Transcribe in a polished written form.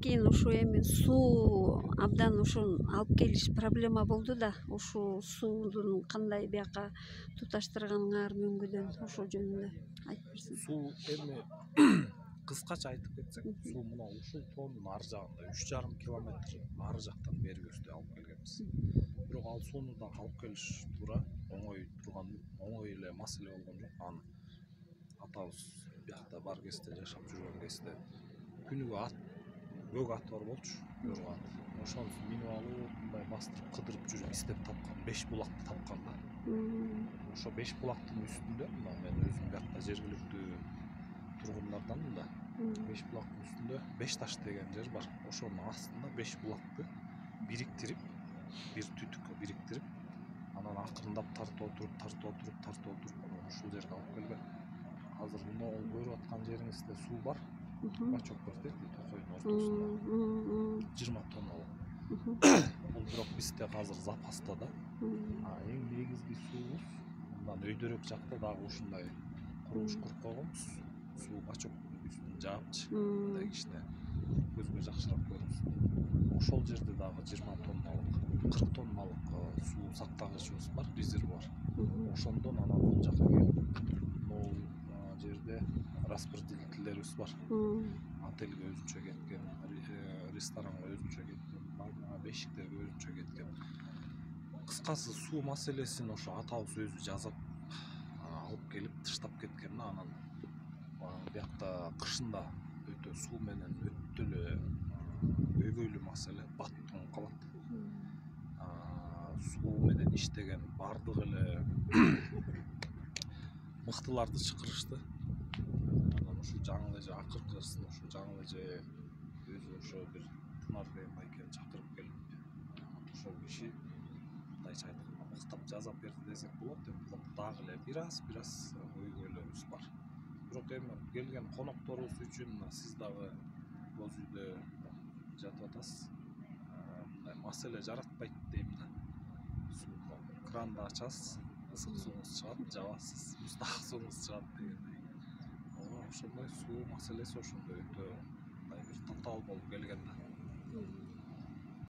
кийин ушу эми суу абдан ошон алып келиш проблема болду да. Ушул суунун кандай бияка туташтырганыңар мөңгүдөн ошол жөнүндө айтып берсең. Суу эми кыскача айтып кетсек, суу мына ушул тоонун ар жагында 3,5 километр ары жактан берибизде алып келгенбиз. Бирок ал сууну да алып келиш туура оңой эле маселе болгон жок. Аны атабыз биякта бар кезде жашап жүргөн кезде күнүгө көк ат бар болчу, өргө ат. Ошону минип алып, мындай бастырып кыдырып жүрүп издеп тапкан 5 булакты тапкан да. Ошо 5 булактын үстүндө мына мен өзүм биякта жергиликтүү тургундарданмын да. 5 булактын үстүндө 5 таш деген жер бар. Ошонун астында 5 булакты бириктирип, бир түтүккө бириктирип, анан акырындап тартып отуруп ушул жерге алып келген. Азыр могул көрүп аткан жериңизде суу бар. Бачок бар дейт, Токойдун ортосунда. 20 тонналык. Бул бирок бизде азыр запаста да. Эң негизги суубуз мындан өйдөрөөк жакта дагы ушундай курулуш куруп койгонбуз. Суу бачоктун үстүн жаапчы. Мындай кичине көзгө жакшыраак көрүнсүн. Ошол жерде дагы 20 тонналык, 40 тонналык суу сактагычыбыз бар, резервуар. Ошондон анан бул жака келип, могул жерде распределительдерибиз бар. Отельге өзүнчө кеткен, ресторанга өзүнчө кеткен, баняга, бешиктерге өзүнчө кеткен. Кыскасы суу маселесин ошо атабыз өзү жазып алып келип тыштап кеткен да. Анан биякта кышында өтө суу менен өтө эле көйгөйлүү маселе, баттың калат. Суу менен иштеген бардык эле мыктыларды чакырышты. Анан ушу жаңы эже акыркысын ушу жаңы эже өзү ошо бир Тынар деген байкени чакырып келип, ошол киши мындайча айтканда мыктап жасап берди десек болот. Дагы эле бир аз көйгөйлөрүбүз бар. Бирок эми келген конокторубуз үчүн сиз дагы боз үйдө жатып атасыз. Мындай маселе жаратпайт дейм да. Кранды ачасыз, ысык сууңуз чыгат, жабасыз, муздак сууңуз чыгат дегендей. Ошондой суу маселеси ошондой өтө мындай бир татаал болуп келген да.